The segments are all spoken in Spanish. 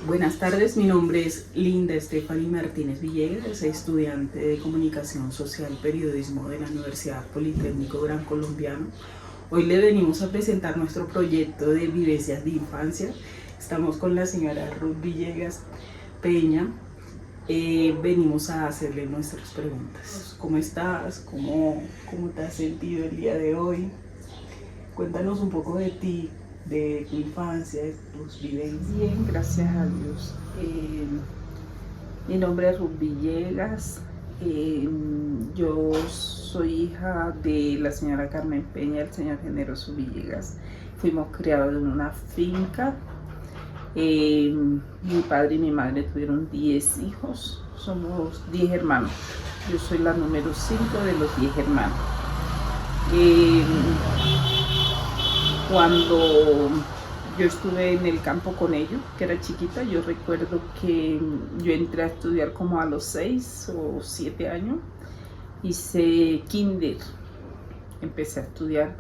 Buenas tardes, mi nombre es Linda Estefany Martínez Villegas, estudiante de Comunicación Social y Periodismo de la Universidad Politécnico Gran Colombiano. Hoy le venimos a presentar nuestro proyecto de vivencias de infancia. Estamos con la señora Ruth Villegas Peña. Venimos a hacerle nuestras preguntas. ¿Cómo estás? ¿Cómo te has sentido el día de hoy? Cuéntanos un poco de ti, de tu infancia, de tus vivencias. Bien, gracias a Dios. Mi nombre es Ruth Villegas. Yo soy hija de la señora Carmen Peña y el señor Generoso Villegas. Fuimos criados en una finca. Mi padre y mi madre tuvieron 10 hijos. Somos 10 hermanos. Yo soy la número 5 de los 10 hermanos. Cuando yo estuve en el campo con ellos, que era chiquita, yo recuerdo que yo entré a estudiar como a los 6 o 7 años. Hice kinder, empecé a estudiar,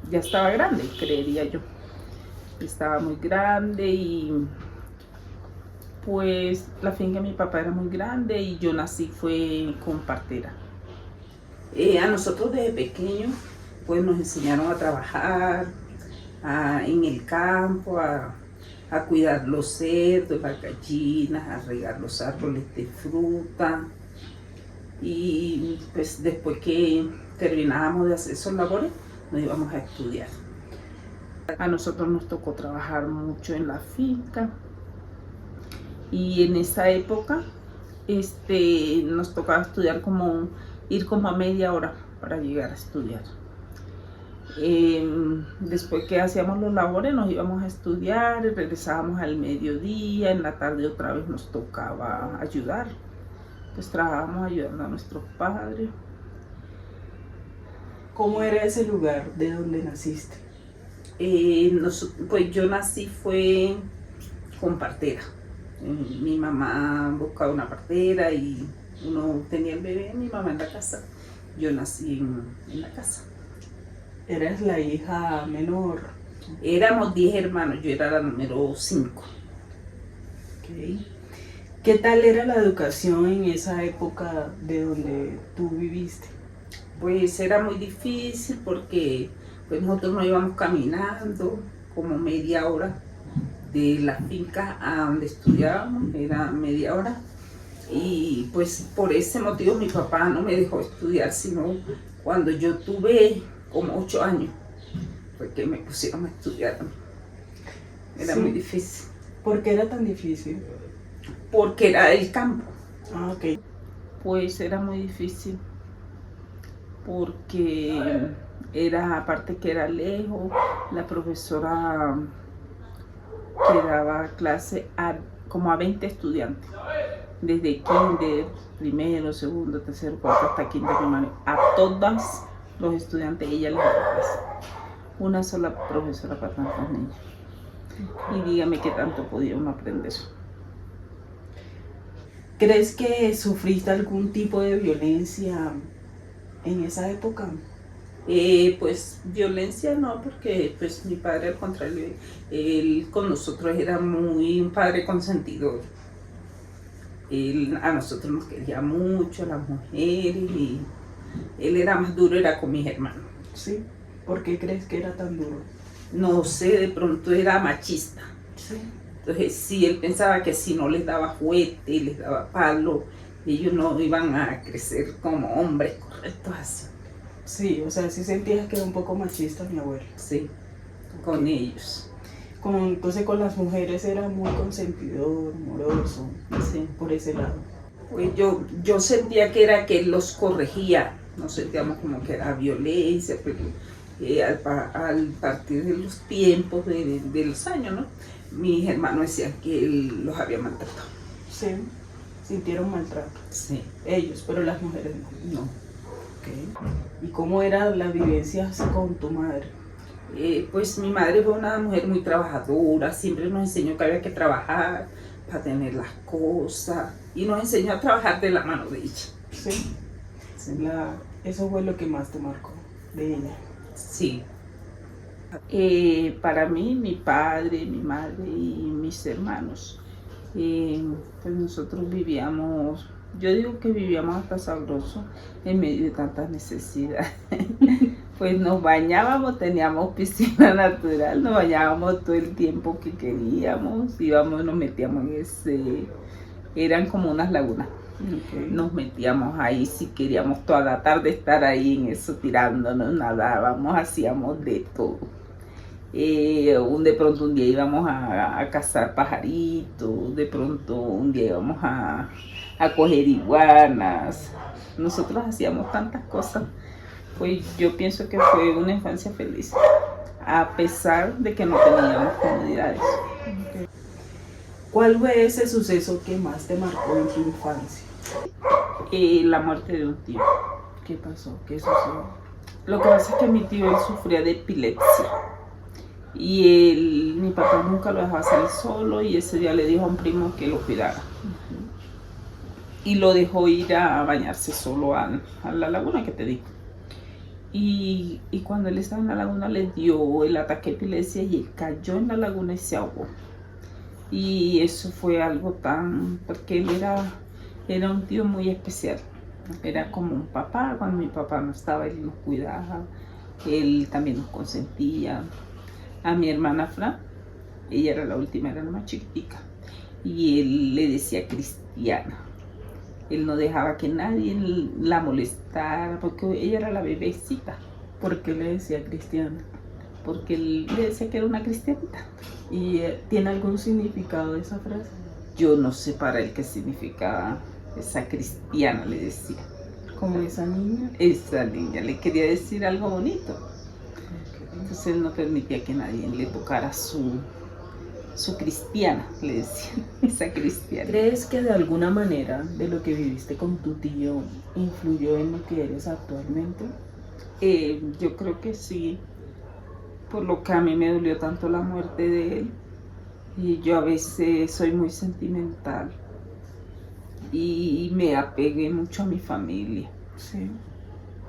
ya estaba grande, creería yo. Estaba muy grande y pues la finca de mi papá era muy grande y yo nací fue con partera. A nosotros desde pequeños pues nos enseñaron a trabajar en el campo, a cuidar los cerdos, las gallinas, a regar los árboles de fruta. Y pues después que terminábamos de hacer esos labores, nos íbamos a estudiar. A nosotros nos tocó trabajar mucho en la finca y en esa época nos tocaba estudiar ir como a media hora para llegar a estudiar. Después que hacíamos los labores nos íbamos a estudiar y regresábamos al mediodía, en la tarde otra vez nos tocaba ayudar. Pues trabajábamos ayudando a nuestros padres. ¿Cómo era ese lugar de donde naciste? Pues yo nací fue con partera. Mi mamá buscaba una partera y uno tenía el bebé, mi mamá en la casa. Yo nací en la casa. ¿Eres la hija menor? Éramos 10 hermanos, yo era la número 5. Okay. ¿Qué tal era la educación en esa época de donde tú viviste? Pues era muy difícil porque pues nosotros nos íbamos caminando como media hora de la finca a donde estudiábamos, era media hora. Y pues por ese motivo mi papá no me dejó estudiar, sino cuando yo tuve como 8 años, fue que me pusieron a estudiar. Era muy difícil. ¿Por qué era tan difícil? Porque era el campo. Ah, ok. Pues era muy difícil porque aparte que era lejos, la profesora que daba clase como a 20 estudiantes, desde kinder, primero, segundo, tercero, cuarto, hasta kinder primario, a todos los estudiantes ella les daba clase. Una sola profesora para tantos niños. Y dígame qué tanto podía uno aprender. ¿Crees que sufriste algún tipo de violencia en esa época? Pues violencia no, porque pues mi padre al contrario, él con nosotros era un padre consentidor. Él a nosotros nos quería mucho, a las mujeres, y él era más duro, era con mis hermanos. Sí. ¿Por qué crees que era tan duro? No sé, de pronto era machista. Sí. Entonces sí, él pensaba que si no les daba juguete, les daba palo, ellos no iban a crecer como hombres correctos así. Sí, o sea, sí sentías que era un poco machista mi abuelo. Sí, con ellos. Entonces con las mujeres era muy consentidor, amoroso, Sí. por ese lado. Pues yo sentía que era que él los corregía, no sentíamos como que era violencia, pero al partir de los tiempos, de los años, ¿no? Mis hermanos decían que él los había maltratado. Sí, sintieron maltrato. Sí. Ellos, pero las mujeres no. No. Okay. ¿Y cómo eran las vivencias con tu madre? Pues mi madre fue una mujer muy trabajadora, siempre nos enseñó que había que trabajar para tener las cosas y nos enseñó a trabajar de la mano de ella. Sí. Sí. Eso fue lo que más te marcó de ella. Sí. Para mí, mi padre, mi madre y mis hermanos. Pues nosotros vivíamos, yo digo que vivíamos hasta sabroso en medio de tantas necesidades. Pues nos bañábamos, teníamos piscina natural, nos bañábamos todo el tiempo que queríamos, íbamos, nos metíamos en ese, eran como unas lagunas. Okay. Nos metíamos ahí si queríamos toda la tarde estar ahí en eso tirándonos, nadábamos, hacíamos de todo. De pronto un día íbamos a cazar pajaritos, de pronto un día íbamos a coger iguanas. Nosotros hacíamos tantas cosas. Pues yo pienso que fue una infancia feliz, a pesar de que no teníamos comodidades. Okay. ¿Cuál fue ese suceso que más te marcó en tu infancia? La muerte de un tío. ¿Qué pasó? ¿Qué sucedió? Lo que pasa es que mi tío él sufría de epilepsia y mi papá nunca lo dejaba salir solo, y ese día le dijo a un primo que lo cuidara. Y lo dejó ir a bañarse solo a la laguna que te digo. Y cuando él estaba en la laguna le dio el ataque de epilepsia y él cayó en la laguna y se ahogó. Y eso fue algo porque él era un tío muy especial. Era como un papá. Cuando mi papá no estaba, él nos cuidaba, él también nos consentía. A mi hermana Fran, ella era la última, era la más chiquitica, y él le decía Cristiana. Él no dejaba que nadie la molestara, porque ella era la bebecita. ¿Por qué le decía cristiana? Porque él le decía que era una cristianita. ¿Y tiene algún significado esa frase? Yo no sé para él qué significaba esa cristiana, le decía. ¿Como esa niña? Esa niña le quería decir algo bonito. Entonces él no permitía que nadie le tocara su cristiana, le decía, esa cristiana. ¿Crees que de alguna manera de lo que viviste con tu tío influyó en lo que eres actualmente? Yo creo que sí, por lo que a mí me dolió tanto la muerte de él. Y yo a veces soy muy sentimental y me apegué mucho a mi familia. Sí.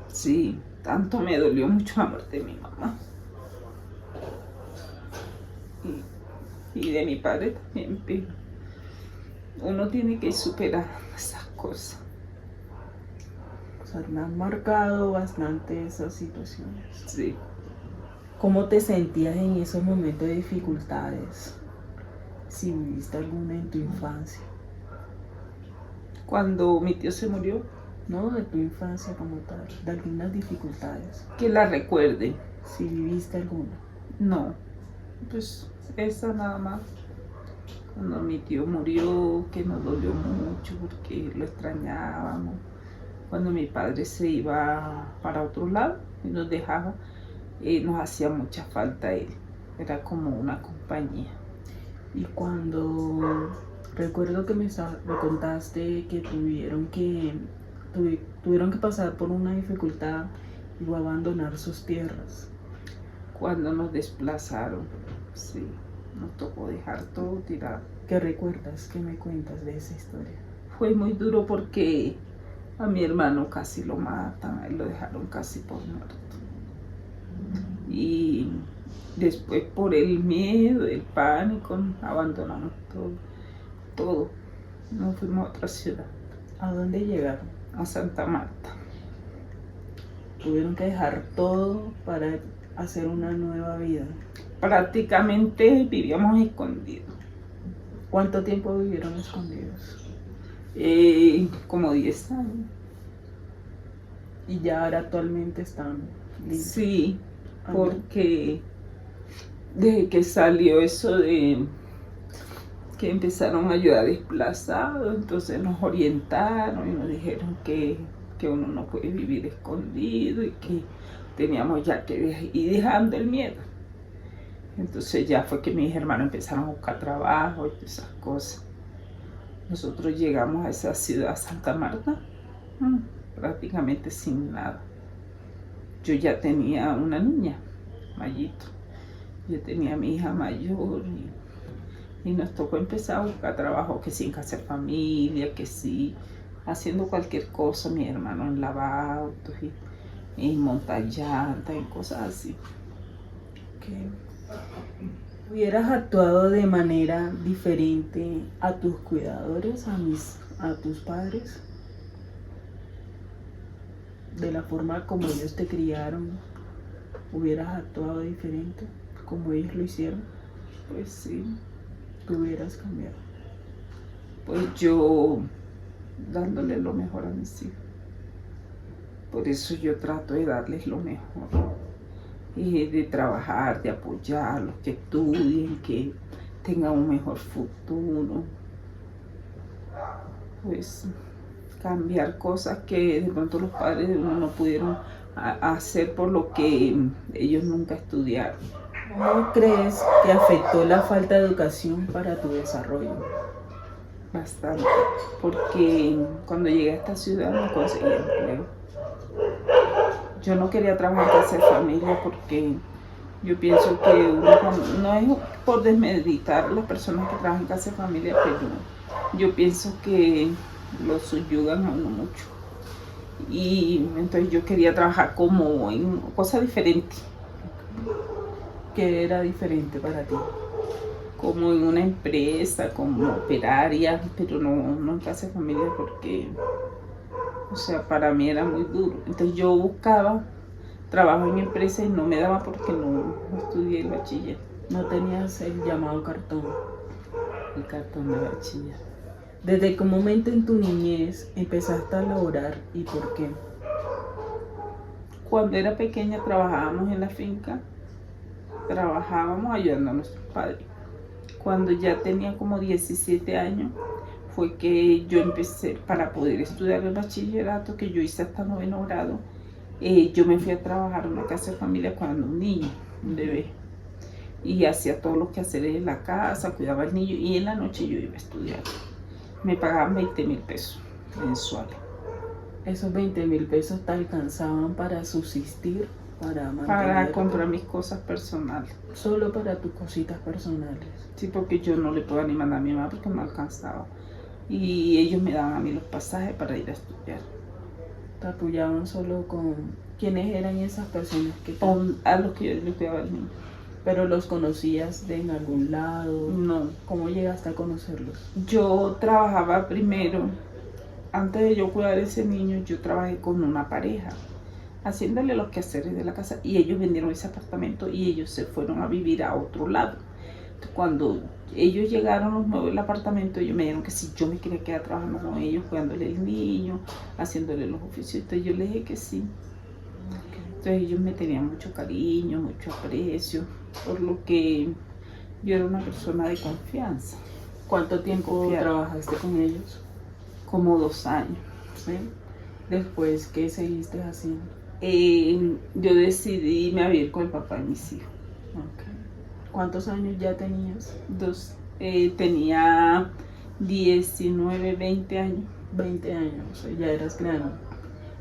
Sí, tanto me dolió mucho la muerte de mi mamá. Y de mi padre también, pero uno tiene que superar esas cosas. O sea, me han marcado bastante esas situaciones. Sí. ¿Cómo te sentías en esos momentos de dificultades? Si viviste alguna en tu infancia. Cuando mi tío se murió, No de tu infancia como tal, de algunas dificultades. que la recuerde. Si viviste alguna. No, pues esa nada más. Cuando mi tío murió, que nos dolió mucho porque lo extrañábamos. Cuando mi padre se iba para otro lado y nos dejaba, nos hacía mucha falta él. Era como una compañía. Y cuando recuerdo que me contaste que tuvieron que pasar por una dificultad y abandonar sus tierras. Cuando nos desplazaron, sí, nos tocó dejar todo tirado. ¿Qué recuerdas? ¿Qué me cuentas de esa historia? Fue muy duro porque a mi hermano casi lo matan, a él lo dejaron casi por muerto. Y después por el miedo, el pánico, abandonamos todo. Nos fuimos a otra ciudad, ¿A dónde llegaron? a Santa Marta. Tuvieron que dejar todo para hacer una nueva vida. Prácticamente vivíamos escondidos, ¿Cuánto tiempo vivieron escondidos? como 10 años. Y ya ahora actualmente están limpios. Sí, Amén. porque desde que salió eso de que empezaron a ayudar desplazados, entonces nos orientaron y nos dijeron que uno no puede vivir escondido y que teníamos ya que ir dejando el miedo. Entonces ya fue que mis hermanos empezaron a buscar trabajo y todas esas cosas. Nosotros llegamos a esa ciudad, Santa Marta, prácticamente sin nada. Yo ya tenía una niña, Mayito. Yo tenía a mi hija mayor y nos tocó empezar a buscar trabajo, que sin hacer familia, que sí, haciendo cualquier cosa, mi hermano en lavar autos y montar llantas y cosas así. Okay. ¿Hubieras actuado de manera diferente a tus cuidadores, a tus padres? De la forma como ellos te criaron, ¿hubieras actuado diferente como ellos lo hicieron? Pues sí, ¿Tú hubieras cambiado? pues yo dándole lo mejor a mis hijos. Por eso yo trato de darles lo mejor, de trabajar, de apoyarlos, que estudien, que tengan un mejor futuro. Pues cambiar cosas que de pronto los padres de uno no pudieron hacer por lo que ellos nunca estudiaron. ¿Cómo crees que afectó la falta de educación para tu desarrollo? Bastante, porque cuando llegué a esta ciudad no conseguí empleo. Yo no quería trabajar para hacer familia porque yo pienso que no es por desmeditar a las personas que trabajan en casa de familia, pero yo pienso que lo subyugan a uno mucho. Y entonces yo quería trabajar como en cosas diferentes. ¿Qué era diferente para ti? Como en una empresa, como operaria, pero no en casa de familia porque, o sea, para mí era muy duro. Entonces yo buscaba trabajo en empresa y no me daba porque no estudié el bachiller. No tenías el llamado cartón. El cartón de bachiller. ¿Desde qué momento en tu niñez empezaste a laborar y por qué? Cuando era pequeña trabajábamos en la finca, trabajábamos ayudando a nuestros padres. Cuando ya tenía como 17 años, fue que yo empecé, para poder estudiar el bachillerato, que yo hice hasta 9º grado, yo me fui a trabajar en una casa de familia cuidando un niño, un bebé. Y hacía todos los quehaceres en la casa, cuidaba al niño y en la noche yo iba a estudiar. Me pagaban 20.000 pesos mensuales. ¿Esos 20.000 pesos te alcanzaban para subsistir? Para comprar mis cosas personales. Solo para tus cositas personales. Sí, porque yo no le podía ni mandar a mi mamá porque no alcanzaba. Y ellos me daban a mí los pasajes para ir a estudiar. ¿Te apoyaban solo con quiénes eran esas personas que A los que yo le cuidaba al niño? ¿Pero los conocías de en algún lado? No. ¿Cómo llegaste a conocerlos? Yo trabajaba primero, antes de yo cuidar a ese niño, yo trabajé con una pareja, haciéndole los quehaceres de la casa, y ellos vendieron ese apartamento y ellos se fueron a vivir a otro lado. Entonces, cuando ellos llegaron los nuevos del apartamento, ellos me dijeron que si yo me quería quedar trabajando con ellos, cuidándole el niño, haciéndole los oficios. Entonces yo les dije que sí. Entonces ellos me tenían mucho cariño, mucho aprecio, por lo que yo era una persona de confianza. ¿Cuánto tiempo trabajaste con ellos? Como 2 años. ¿Sí? Después, ¿qué seguiste haciendo? Yo decidí irme a vivir con el papá de mis hijos. Okay. ¿Cuántos años ya tenías? Tenía 19, 20 años. 20 años, ya eras grande.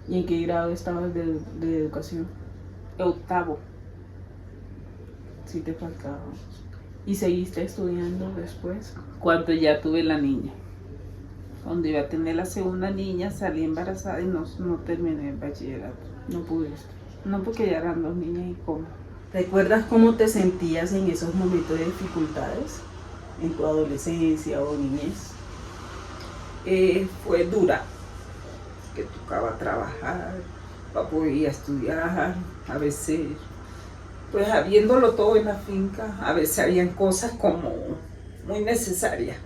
¿Y en qué grado estabas de educación? 8º. Sí te faltaba. ¿Y seguiste estudiando después? Cuando ya tuve la niña. Cuando iba a tener la segunda niña, salí embarazada y no terminé el bachillerato. No pudiste. No, porque ya eran 2 niñas y cómo. ¿Recuerdas cómo te sentías en esos momentos de dificultades? ¿En tu adolescencia o niñez? Fue dura, que tocaba trabajar para poder ir a estudiar. A veces, pues habiéndolo todo en la finca, a veces habían cosas como muy necesarias,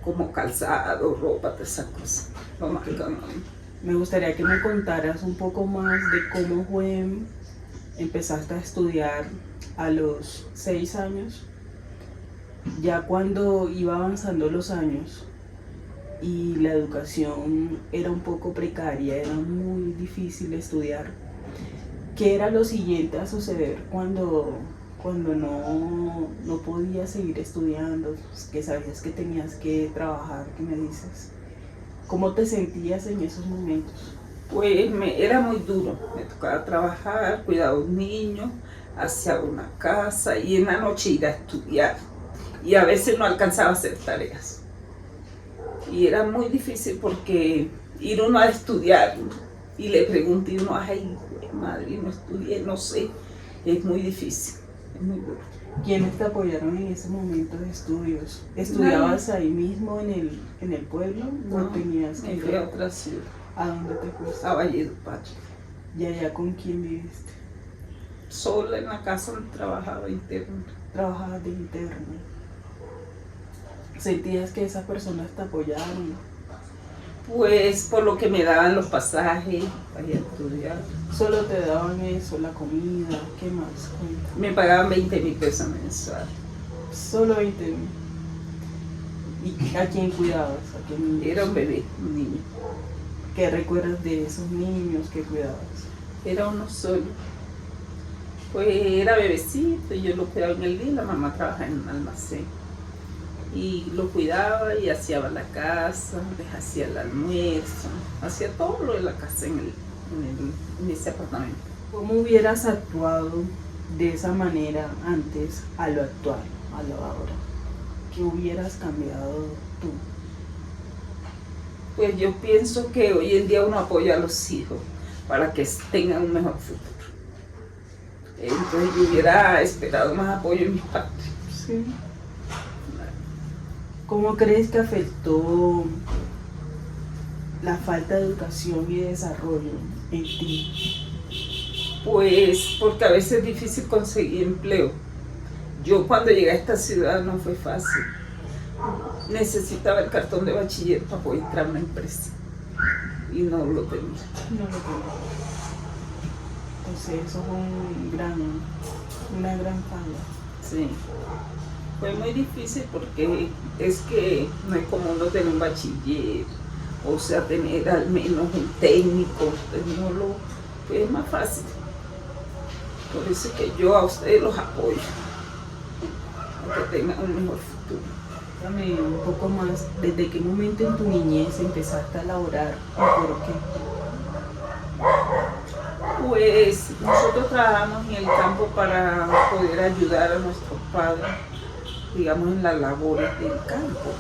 como calzado, ropa, todas esas cosas. Lo más económico. Me gustaría que me contaras un poco más de cómo fue, empezaste a estudiar a los 6 años, ya cuando iba avanzando los años y la educación era un poco precaria, era muy difícil estudiar. ¿Qué era lo siguiente a suceder cuando no podías seguir estudiando, que sabías que tenías que trabajar? ¿Qué me dices? ¿Cómo te sentías en esos momentos? Pues era muy duro, me tocaba trabajar, cuidar a un niño, hacia una casa y en la noche ir a estudiar. Y a veces no alcanzaba a hacer tareas. Y era muy difícil porque ir uno a estudiar y le pregunté uno, ay, madre, no estudié, no sé, es muy difícil, es muy duro. ¿Quiénes te apoyaron en ese momento de estudios? ¿Estudiabas ahí mismo en el pueblo o No, tenías que me ir fui a otra ciudad, a dónde te fuiste? a Valledupar. ¿Y allá con quién viviste? Sola en la casa donde trabajaba interna. Trabajabas de interno. ¿Sentías que esas personas te apoyaron? Pues por lo que me daban los pasajes para ir a estudiar. ¿Solo te daban eso, la comida? ¿Qué más? Cuenta. Me pagaban 20.000 pesos mensuales. Solo 20.000. ¿Y a quién cuidabas? ¿A qué niños? Era un bebé, un niño. ¿Qué recuerdas de esos niños que cuidabas? Era uno solo. Pues era bebecito, y yo lo cuidaba en el día, la mamá trabajaba en un almacén. Y lo cuidaba y hacía la casa, les hacía el almuerzo, hacía todo lo de la casa en ese apartamento. ¿Cómo hubieras actuado de esa manera antes a lo actual, a lo ahora? ¿Qué hubieras cambiado tú? Pues yo pienso que hoy en día uno apoya a los hijos para que tengan un mejor futuro. Entonces yo hubiera esperado más apoyo en mis padres. Sí. ¿Cómo crees que afectó la falta de educación y desarrollo en ti? Pues porque a veces es difícil conseguir empleo. Yo cuando llegué a esta ciudad no fue fácil. Necesitaba el cartón de bachiller para poder entrar a una empresa y no lo tenía. No lo tengo. Entonces eso fue una gran falla. Sí. Fue muy difícil porque es que no es como uno tener un bachiller, o sea, tener al menos un técnico, pues es más fácil. Por eso es que yo a ustedes los apoyo, a que tengan un mejor futuro. Cuéntame un poco más, ¿desde qué momento en tu niñez empezaste a laborar y por qué? Pues nosotros trabajamos en el campo para poder ayudar a nuestros padres, digamos, en las labores del campo.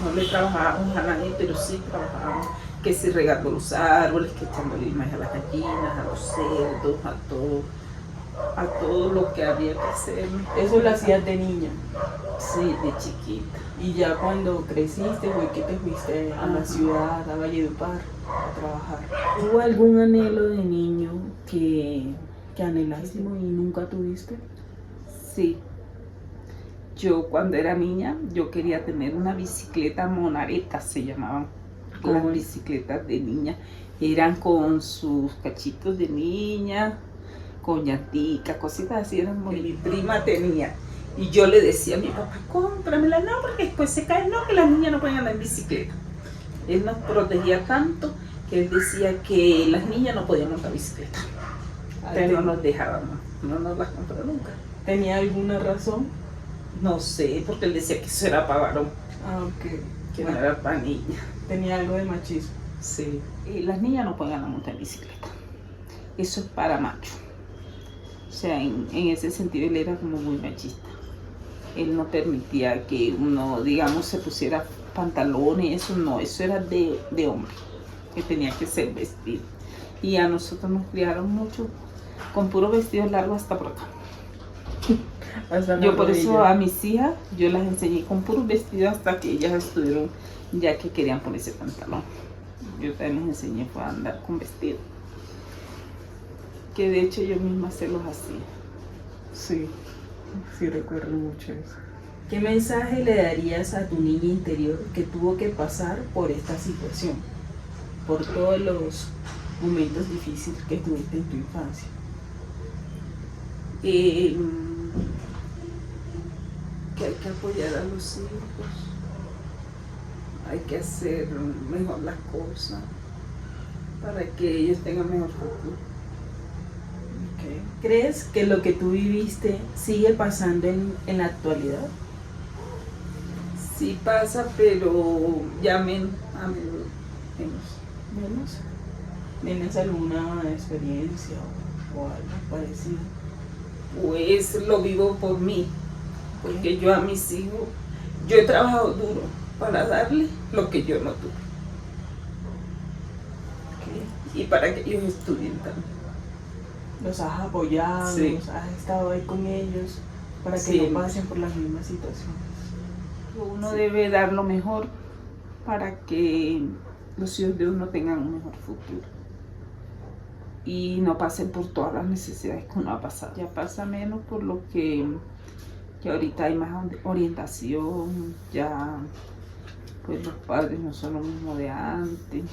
No le trabajábamos a nadie, pero sí trabajábamos, que si regando los árboles, que echándole maíz a las gallinas, a los cerdos, a todo lo que había que hacer. Eso lo hacías de niña. Sí, de chiquita. Y ya cuando creciste fue que te fuiste a la ciudad, a Valledupar, a trabajar. ¿Hubo algún anhelo de niño que anhelaste y nunca tuviste? Sí. Yo cuando era niña, yo quería tener una bicicleta monareta, se llamaban las bicicletas de niña. Eran con sus cachitos de niña, con llantica, cositas así, eran muy... Mi prima tenía. Y yo le decía a mi papá, cómpramela, no, porque después se cae, no, que las niñas no pueden andar en bicicleta. Él nos protegía tanto que él decía que las niñas no podían montar bicicleta. Pero no nos dejábamos, no nos las compró nunca. ¿Tenía alguna razón? No sé, porque él decía que eso era para varón, Ah, ok. que no era para niña. Tenía algo de machismo. Sí. Y las niñas no pueden andar montar en bicicleta. Eso es para macho. O sea, en ese sentido él era como muy machista. Él no permitía que uno, digamos, se pusiera pantalones, eso no, eso era de hombre, que tenía que ser vestido. Y a nosotros nos criaron mucho con puros vestidos largos hasta por acá. Yo por eso a mis hijas, yo las enseñé con puros vestidos hasta que ellas estuvieron, ya que querían ponerse pantalón. Yo también les enseñé fue a andar con vestido. Que de hecho yo misma se los hacía. Sí, sí recuerdo mucho eso. ¿Qué mensaje le darías a tu niña interior que tuvo que pasar por esta situación? Por todos los momentos difíciles que tuviste en tu infancia. Que hay que apoyar a los hijos, hay que hacer mejor las cosas para que ellos tengan mejor futuro. Okay. ¿Crees que lo que tú viviste sigue pasando en la actualidad? Sí pasa, pero ya a menos. ¿Menos? ¿Tienes alguna experiencia o algo parecido? Pues lo vivo por mí, porque yo a mis hijos, yo he trabajado duro para darles lo que yo no tuve. Okay. Y para que ellos estudien también. ¿Los has apoyado? Sí. ¿Has estado ahí con ellos? para que Sí. no pasen por las mismas situaciones. Uno debe dar lo mejor para que los hijos de uno tengan un mejor futuro y no pasen por todas las necesidades que uno ha pasado. Ya pasa menos por lo que ahorita hay más orientación, ya pues los padres no son lo mismo de antes.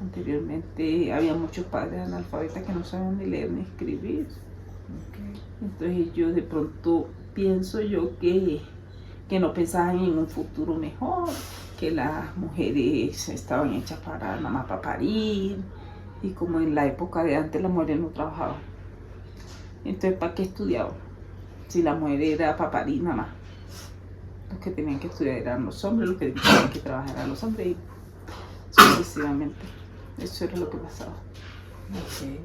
Anteriormente había muchos padres analfabetas que no sabían ni leer ni escribir. Entonces yo de pronto pienso yo que no pensaban en un futuro mejor, que las mujeres estaban hechas para nada más para parir, y como en la época de antes las mujeres no trabajaban. Entonces, ¿para qué estudiaban? Si la mujer era para parir nada más. Los que tenían que estudiar eran los hombres, los que tenían que trabajar eran los hombres, y sucesivamente. Eso era lo que pasaba. Ok.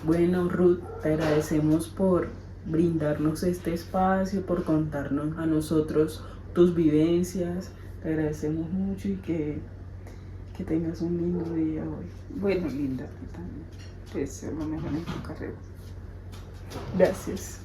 Bueno, Ruth, te agradecemos por brindarnos este espacio, por contarnos a nosotros tus vivencias. Te agradecemos mucho y que tengas un lindo día hoy. Bueno, linda, a ti también. Te deseo lo mejor en tu carrera. Gracias.